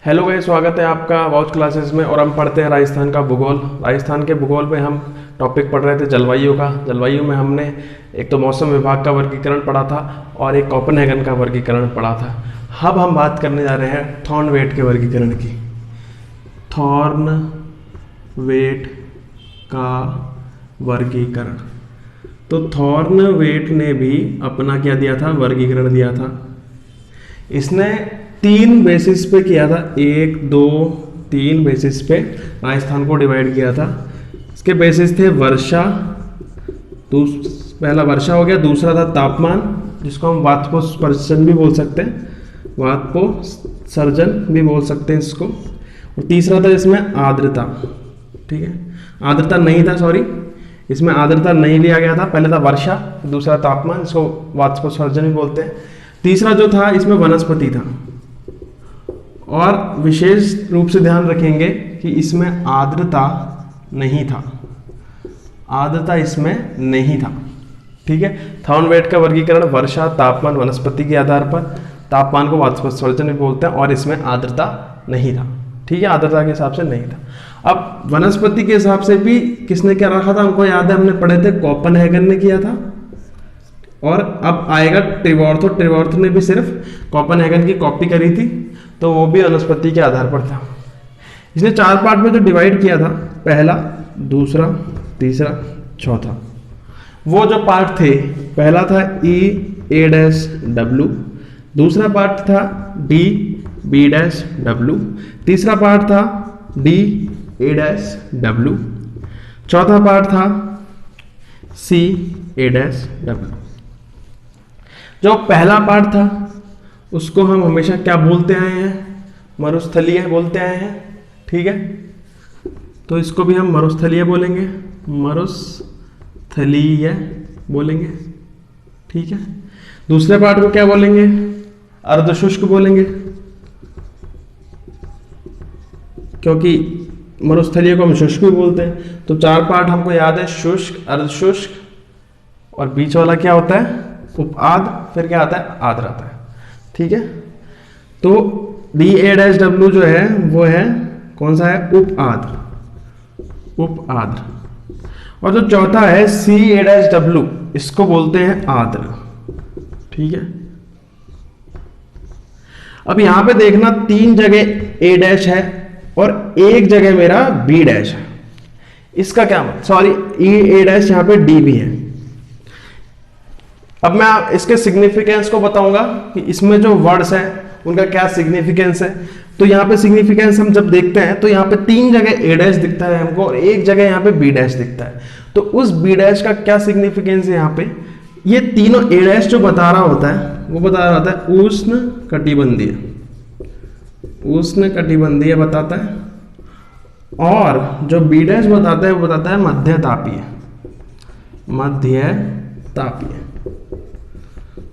Hello guys, स्वागत है आपका वाउच क्लासेस में। और हम पढ़ते हैं राजस्थान का भूगोल। राजस्थान के भूगोल में हम टॉपिक पढ़ रहे थे जलवायु का। जलवायु में हमने एक तो मौसम विभाग का वर्गीकरण पढ़ा था और एक कोपेनहेगन का वर्गीकरण पढ़ा था। अब हम बात करने जा रहे हैं थॉर्नवेट के वर्गीकरण की। थॉर्नवेट का वर्गीकरण। तो थॉर्नवेट ने भी अपना क्या दिया था, वर्गीकरण दिया था। इसने 3 बेसिस पे किया था, 1 2 3 बेसिस पे राजस्थान को डिवाइड किया था। इसके बेसिस थे वर्षा, पहला वर्षा हो गया, दूसरा था तापमान जिसको हम वाष्पोत्सर्जन भी बोल सकते हैं, वाष्पोत्सर्जन भी बोल सकते हैं इसको, और तीसरा था इसमें आर्द्रता। ठीक है, आर्द्रता नहीं था, सॉरी, इसमें आर्द्रता नहीं लिया गया था। पहले था वर्षा, दूसरा तापमान, इसको वाष्पोत्सर्जन भी बोलते हैं। तीसरा जो था इसमें वनस्पति था। और विशेष रूप से ध्यान रखेंगे कि इसमें आर्द्रता नहीं था, आर्द्रता इसमें नहीं था। ठीक है, थॉर्नवेट का वर्गीकरण वर्षा, तापमान, वनस्पति के आधार पर, तापमान को वाष्पोत्सर्जन भी बोलते हैं, और इसमें आर्द्रता नहीं था। ठीक है, आर्द्रता के हिसाब से नहीं था। अब वनस्पति के हिसाब से भी किसने क्या रखा था, हमको याद है, हमने पढ़े थे, कोपेनहेगन ने किया था। और अब आएगा ट्रिवॉर्थो। ट्रिवॉर्थो ने भी सिर्फ कोपेनहेगन की कॉपी करी थी, तो वो भी वनस्पति के आधार पर था। इसने 4 पार्ट में जो डिवाइड किया था, पहला, दूसरा, तीसरा, चौथा। वो जो पार्ट थे, पहला था EA-W, दूसरा पार्ट था DB-W, तीसरा पार्ट था DA-W, चौथा पार्ट था CA-W। जो पहला पार्ट था उसको हम हमेशा क्या बोलते आए हैं, मरुस्थलीय बोलते आए हैं। ठीक है, तो इसको भी हम मरुस्थलीय बोलेंगे, मरुस्थलीय बोलेंगे। ठीक है, दूसरे पार्ट को क्या बोलेंगे, अर्धशुष्क बोलेंगे, क्योंकि मरुस्थलीय को हम शुष्क भी बोलते हैं। तो 4 पार्ट हमको याद है, शुष्क, अर्धशुष्क, और बीच वाला क्या होता है, उपाद्र, फिर क्या आता है, आर्द्र आता है। ठीक है, तो DA-W जो है वो है कौन सा है, उपाद्र, उपाद्र। और जो चौथा है CA-W, इसको बोलते हैं आर्द्र। ठीक है, अब यहां पे देखना 3 जगह A- है और एक जगह मेरा B- है। इसका क्या मतलब, सॉरी, EA- यहां पे D भी है। अब मैं इसके सिग्निफिकेंस को बताऊंगा कि इसमें जो वर्ड्स हैं उनका क्या सिग्निफिकेंस है। तो यहाँ पे सिग्निफिकेंस हम जब देखते हैं तो यहाँ पे 3 जगह A- दिखता है हमको और एक जगह यहाँ पे B- दिखता है। तो उस B- का क्या सिग्निफिकेंस है, यहाँ पे ये तीनों A- जो बता रहा होता है वो बता रहा होता है उष्ण कटिबंधीय, उष्ण कटिबंधीय बताता है। और जो B- बताता है वो बताता है मध्य तापीय, मध्य तापीय।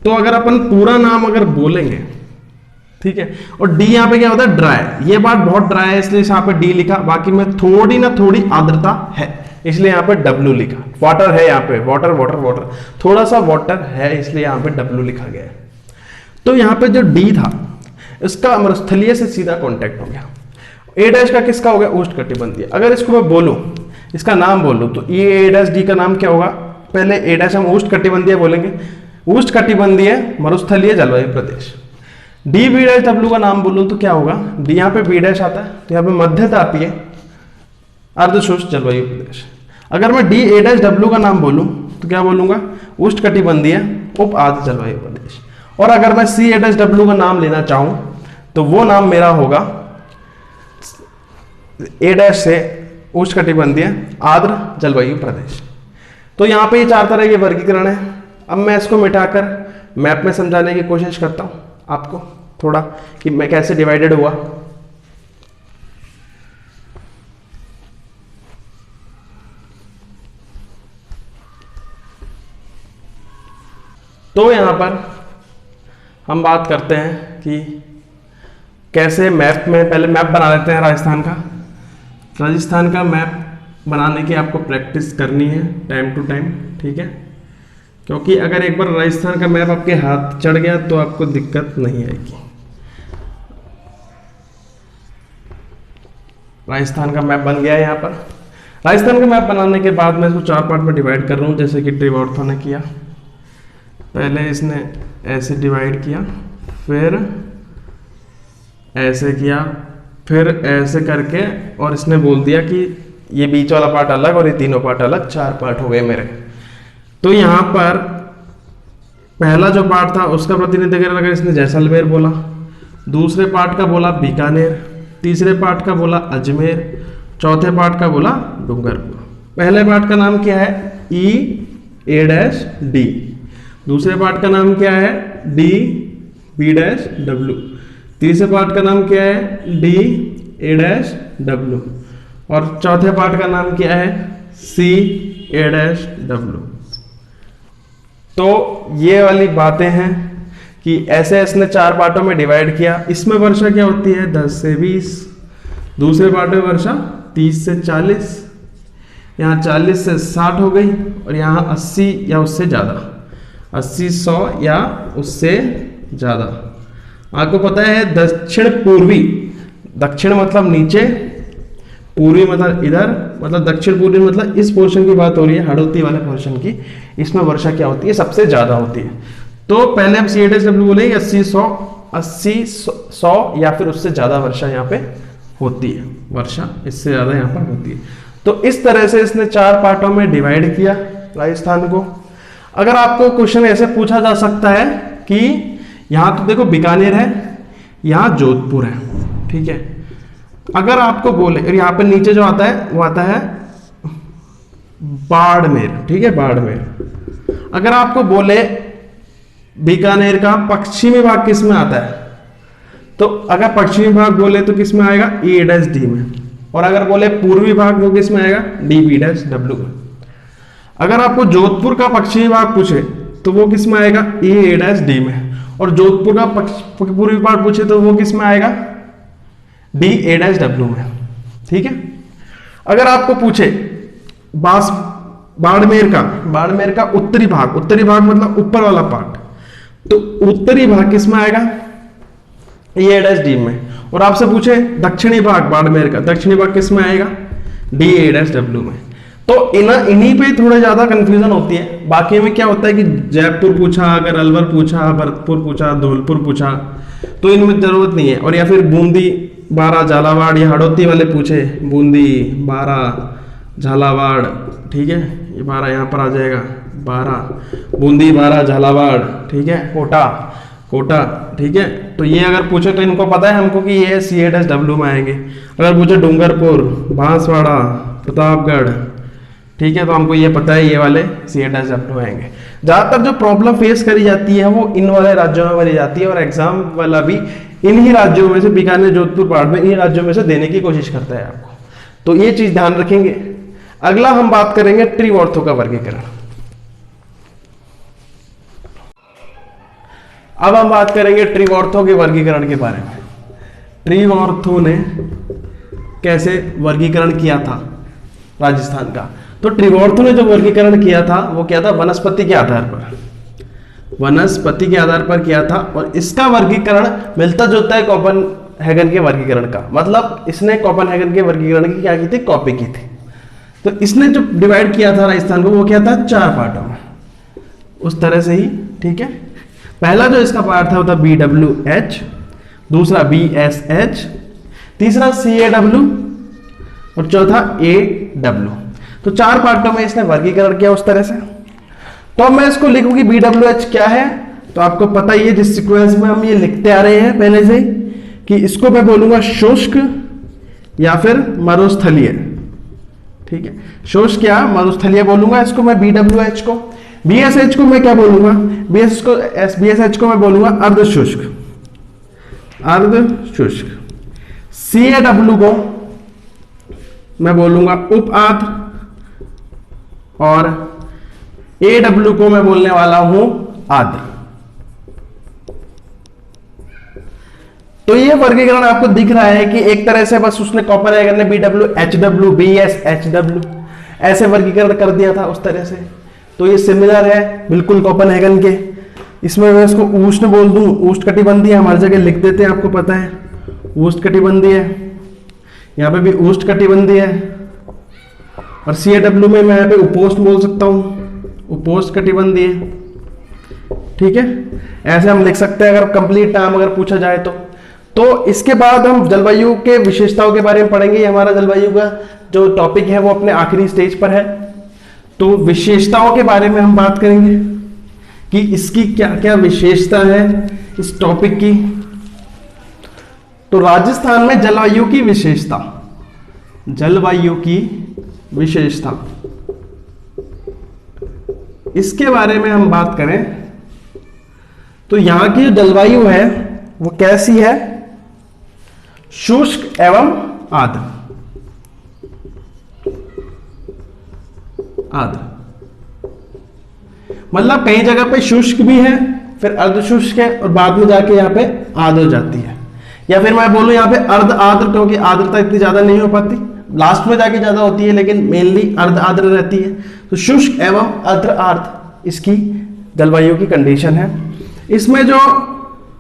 तो अगर अपन पूरा नाम अगर बोलेंगे, ठीक है, और डी यहां पे क्या होता है, ड्राई। ये बात बहुत ड्राई है इसलिए यहां पे डी लिखा, बाकी में थोड़ी ना थोड़ी आर्द्रता है इसलिए यहां पे डब्ल्यू लिखा। वाटर है यहाँ पे, वाटर वाटर वाटर, थोड़ा सा वाटर है इसलिए यहां पे डब्ल्यू लिखा गया है। तो यहाँ पे जो डी था इसका मरुस्थलीय से सीधा कॉन्टेक्ट हो गया। A- का किसका हो गया, उष्णकटिबंधीय। अगर इसको मैं बोलूं, इसका नाम बोलूं, तो EA-D का नाम क्या होगा, पहले A- हम उष्णकटिबंधीय बोलेंगे, उष्णकटिबंधीय मरुस्थलीय जलवायु प्रदेश। DB-W का नाम बोलूं तो क्या होगा, डी यहाँ पे B- आता है, तो यहाँ पे मध्य तापीय अर्धशुष्क जलवायु प्रदेश। अगर मैं DA-W का नाम बोलूं तो क्या बोलूंगा, उष्णकटिबंधीय उप आर्द्र जलवायु प्रदेश। और अगर मैं CA-W का नाम लेना चाहूं तो वो नाम मेरा होगा A- से उष्णकटिबंधीय आर्द्र जलवायु प्रदेश। तो यहाँ पे ये 4 तरह के वर्गीकरण है। अब मैं इसको मिटाकर मैप में समझाने की कोशिश करता हूं आपको थोड़ा कि मैं कैसे डिवाइडेड हुआ। तो यहां पर हम बात करते हैं कि कैसे मैप में, पहले मैप बना लेते हैं राजस्थान का। राजस्थान का मैप बनाने की आपको प्रैक्टिस करनी है टाइम टू टाइम। ठीक है, क्योंकि अगर एक बार राजस्थान का मैप आपके हाथ चढ़ गया तो आपको दिक्कत नहीं आएगी। राजस्थान का मैप बन गया है यहाँ पर। राजस्थान का मैप बनाने के बाद मैं इसको 4 पार्ट में डिवाइड कर रहा हूँ, जैसे कि ट्रिवॉर्थो ने किया। पहले इसने ऐसे डिवाइड किया, फिर ऐसे किया, फिर ऐसे करके, और इसने बोल दिया कि ये बीच वाला पार्ट अलग और ये तीनों पार्ट अलग, 4 पार्ट हो गए मेरे। तो यहाँ पर पहला जो पार्ट था उसका प्रतिनिधित्व अगर इसने जैसलमेर बोला, दूसरे पार्ट का बोला बीकानेर, तीसरे पार्ट का बोला अजमेर, चौथे पार्ट का बोला डूंगरपुर। पहले पार्ट का नाम क्या है? E-A-D। दूसरे पार्ट का नाम क्या है? D-B-W। तीसरे पार्ट का नाम क्या है? D-A-W। और चौथे पार्ट का नाम क्या है? C-A-W। तो ये वाली बातें हैं कि ऐसे इसने 4 पार्टों में डिवाइड किया। इसमें वर्षा क्या होती है? 10 से 20। दूसरे पार्ट में वर्षा 30 से 40, यहाँ 40 से 60 हो गई, और यहाँ 80 या उससे ज़्यादा, 80, 100 या उससे ज़्यादा। आपको पता है दक्षिण पूर्वी, दक्षिण मतलब नीचे, पूर्वी मतलब इधर, मतलब दक्षिण पूर्वी मतलब इस पोर्शन की बात हो रही है, हाड़ौती वाले पोर्शन की। इसमें वर्षा क्या होती है? सबसे ज़्यादा होती है। तो पहले हम C-W बोलेंगे, 80, 100 या फिर उससे ज़्यादा वर्षा यहाँ पे होती है, वर्षा इससे ज़्यादा यहाँ पर होती है। तो इस तरह से इसने 4 पार्टों में डिवाइड किया राजस्थान को। अगर आपको क्वेश्चन ऐसे पूछा जा सकता है कि यहाँ तो देखो बीकानेर है, यहाँ जोधपुर है, ठीक है। अगर आपको बोले, और यहाँ पे नीचे जो आता है वो आता है बाड़मेर, ठीक है, बाड़मेर। अगर आपको बोले बीकानेर का पश्चिमी भाग किस में आता है, तो अगर पश्चिमी भाग बोले तो किस में आएगा? E-D में। और अगर बोले पूर्वी भाग वो किस में आएगा? D-B-W में। अगर आपको जोधपुर का पश्चिमी भाग पूछे तो वो किस में आएगा? E-D में। और जोधपुर का पूर्वी भाग पूछे तो वो किस में आएगा? D-A-W में, ठीक है। अगर आपको पूछे बाड़मेर का उत्तरी भाग, उत्तरी भाग मतलब ऊपर वाला पार्ट, तो उत्तरी भाग किस में आएगा? E-D में। और आपसे पूछे दक्षिणी भाग बाड़मेर का, दक्षिणी भाग किस में आएगा? D-A-W में। तो इन्हीं पे थोड़ा ज्यादा कंफ्यूजन होती है। बाकी में क्या होता है कि जयपुर पूछा, अगर अलवर पूछा, भरतपुर पूछा, धौलपुर पूछा, तो इनमें जरूरत नहीं है। और या फिर बूंदी, बारा, झालावाड़, या हाड़ौती वाले पूछे, बूंदी, बारा, झालावाड़, ठीक है, ये बारा यहाँ पर आ जाएगा, बारा, बूंदी, बारा, झालावाड़, ठीक है, कोटा, ठीक है। तो ये अगर पूछे तो इनको पता है हमको कि ये C-W में आएंगे। अगर पूछे डूंगरपुर, बांसवाड़ा, प्रतापगढ़, ठीक है, तो हमको ये पता है ये वाले C-W आएंगे। ज़्यादातर जो प्रॉब्लम फेस करी जाती है वो इन वाले राज्यों में करी जाती है, और एग्जाम वाला भी इन्हीं राज्यों में से, बीकानेर, जोधपुर, बाड़मेर, इन्हीं राज्यों में से देने की कोशिश करता है आपको। तो ये चीज ध्यान रखेंगे। अगला हम बात करेंगे ट्रिवॉर्थो का वर्गीकरण। अब हम बात करेंगे ट्रिवॉर्थो के वर्गीकरण के बारे में। ट्रिवॉर्थो ने कैसे वर्गीकरण किया था राजस्थान का? तो ट्रिवॉर्थो ने जो वर्गीकरण किया था वो क्या था? वनस्पति के आधार पर, वनस्पति के आधार पर किया था। और इसका वर्गीकरण मिलता जुलता है कोपेनहेगन के वर्गीकरण का। मतलब इसने कोपेनहेगन के वर्गीकरण की क्या की थी? कॉपी की थी। तो इसने जो डिवाइड किया था राजस्थान को वो क्या था? 4 पार्टों में, उस तरह से ही, ठीक है। पहला जो इसका पार्ट था वो था BWH, दूसरा BSH, तीसरा CAW और चौथा AW। तो 4 पार्टों में इसने वर्गीकरण किया उस तरह से। तो अब मैं इसको लिखूंगी BWH क्या है, तो आपको पता ही है जिस सीक्वेंस में हम ये लिखते आ रहे हैं पहले से ही, कि इसको मैं बोलूंगा शुष्क या फिर मरुस्थलीय, ठीक है। शुष्क या मरुस्थलीय बोलूंगा इसको मैं BWH को। BSH को मैं क्या बोलूंगा? BSH को मैं बोलूंगा अर्धशुष्क, अर्धशुष्क। CAW को मैं बोलूंगा उप आर्द्र, और AW को मैं बोलने वाला हूं आर्द्र। तो ये वर्गीकरण आपको दिख रहा है कि एक तरह से बस उसने कोपेनहेगन ने BWHW, BSHW ऐसे वर्गीकरण कर दिया था उस तरह से। तो ये सिमिलर है बिल्कुल कोपेनहेगन के। इसमें मैं इसको उष्ण बोल दूं, उष्णकटिबंधीय हम हर जगह लिख देते हैं, आपको पता है उष्णकटिबंधीय। यहाँ पे भी उष्ण कटिबंधीय है, और CAW में मैं यहाँ पे उपोष्ण बोल सकता हूँ, उपोष्ण कटिबंधीय। ठीक है, ऐसे हम लिख सकते हैं अगर कंप्लीट नाम अगर पूछा जाए तो इसके बाद हम जलवायु के विशेषताओं के बारे में पढ़ेंगे। ये हमारा जलवायु का जो टॉपिक है वो अपने आखिरी स्टेज पर है। तो विशेषताओं के बारे में हम बात करेंगे कि इसकी क्या क्या विशेषता है इस टॉपिक की। तो राजस्थान में जलवायु की विशेषता, जलवायु की विशेषता, इसके बारे में हम बात करें तो यहां की जो जलवायु है वो कैसी है, शुष्क एवं आर्द्र, आर्द्र मतलब कई जगह पे शुष्क भी है, फिर अर्ध शुष्क है, और बाद में जाके यहाँ पे आर्द्र हो जाती है। या फिर मैं बोलूं यहाँ पे अर्ध आर्द्र, क्योंकि आर्द्रता इतनी ज्यादा नहीं हो पाती, लास्ट में जाके ज्यादा होती है, लेकिन मेनली अर्ध आर्द्र रहती है। तो शुष्क एवं अर्ध आर्द्र इसकी जलवायु की कंडीशन है। इसमें जो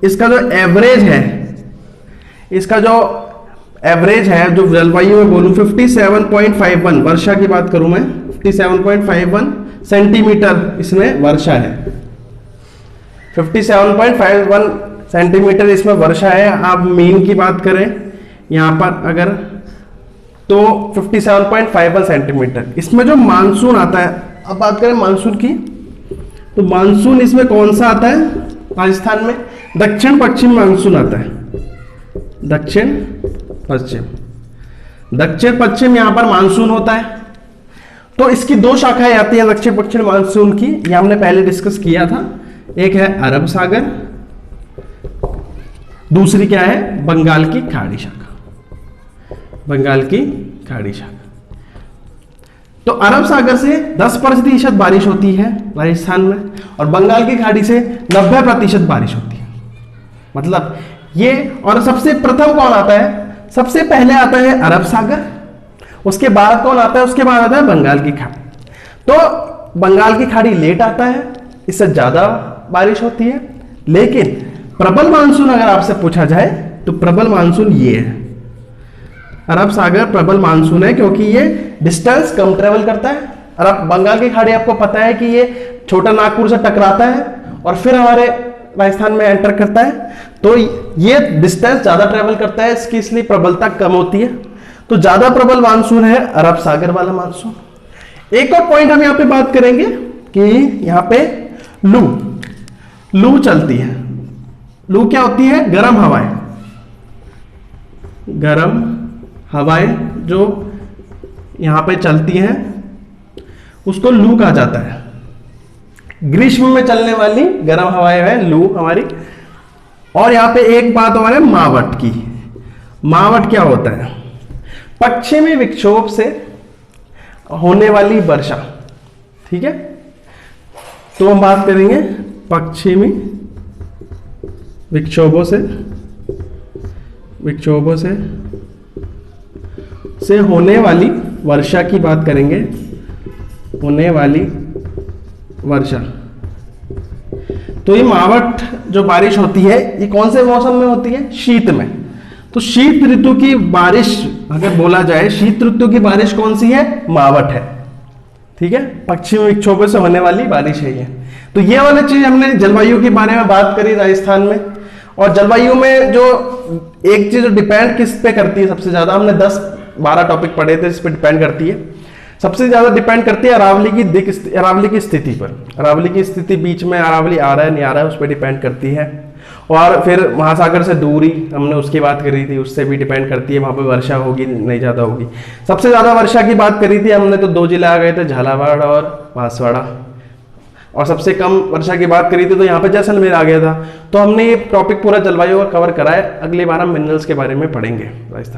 इसका जो एवरेज है, इसका जो एवरेज है जो जलवायु में बोलूं 57.51, वर्षा की बात करूं मैं, 57.51 सेंटीमीटर इसमें वर्षा है, 57.51 सेंटीमीटर इसमें वर्षा है। आप मीन की बात करें यहां पर अगर, तो 57.51 सेंटीमीटर। इसमें जो मानसून आता है, अब बात करें मानसून की, तो मानसून इसमें कौन सा आता है राजस्थान में, दक्षिण पश्चिम मानसून आता है, दक्षिण पश्चिम, दक्षिण पश्चिम यहां पर मानसून होता है। तो इसकी दो शाखाएं आती हैं दक्षिण पश्चिम मानसून की, ये हमने पहले डिस्कस किया था। एक है अरब सागर, दूसरी क्या है, बंगाल की खाड़ी शाखा, बंगाल की खाड़ी शाखा। तो अरब सागर से 10% बारिश होती है राजस्थान में, और बंगाल की खाड़ी से 90% बारिश होती है। मतलब ये, और सबसे प्रथम कौन आता है, सबसे पहले आता है अरब सागर, उसके बाद कौन आता है, उसके बाद आता है बंगाल की खाड़ी। तो बंगाल की खाड़ी लेट आता है, इससे ज्यादा बारिश होती है। लेकिन प्रबल मानसून अगर आपसे पूछा जाए तो प्रबल मानसून ये है, अरब सागर प्रबल मानसून है, क्योंकि ये डिस्टेंस कम ट्रेवल करता है। अरब बंगाल की खाड़ी आपको पता है कि ये छोटा नागपुर से टकराता है और फिर हमारे राजस्थान में एंटर करता है, तो ये डिस्टेंस ज्यादा ट्रेवल करता है, इसकी इसलिए प्रबलता कम होती है। तो ज्यादा प्रबल मानसून है अरब सागर वाला मानसून। एक और पॉइंट हम यहाँ पे बात करेंगे कि यहाँ पे लू चलती है। लू क्या होती है, गर्म हवाएं, गर्म हवाएं जो यहां पे चलती हैं उसको लू कहा जाता है। ग्रीष्म में चलने वाली गर्म हवाएं है लू हमारी। और यहां पे एक बात और है मावट की। मावट क्या होता है, पश्चिमी विक्षोभ से होने वाली वर्षा। ठीक है, तो हम बात करेंगे पश्चिमी विक्षोभों से होने वाली वर्षा की बात करेंगे, होने वाली वर्षा। तो ये मावट जो बारिश होती है ये कौन से मौसम में होती है, शीत में। तो शीत ऋतु की बारिश अगर बोला जाए, शीत ऋतु की बारिश कौन सी है, मावट है। ठीक है, पश्चिमी विक्षोभों से होने वाली बारिश है ये। तो ये वाली चीज हमने जलवायु के बारे में बात करी राजस्थान में। और जलवायु में जो एक चीज डिपेंड किस पे करती है सबसे ज्यादा, हमने 10-12 टॉपिक पढ़े थे जिस पे डिपेंड करती है। सबसे ज्यादा डिपेंड करती है अरावली की स्थिति पर। अरावली की स्थिति, बीच में अरावली आ रहा है नहीं आ रहा है, उस पर डिपेंड करती है। और फिर महासागर से दूरी हमने उसकी बात करी थी, उससे भी डिपेंड करती है वहां पे वर्षा होगी नहीं ज्यादा होगी। सबसे ज्यादा वर्षा की बात करी थी हमने तो 2 जिले आ गए थे, झालावाड़ और बांसवाड़ा। और सबसे कम वर्षा की बात करी थी तो यहाँ पे जैसलमेर आ गया था। तो हमने ये टॉपिक पूरा जलवायु का कवर करा है। अगली बार हम मिनरल्स के बारे में पढ़ेंगे राजस्थान।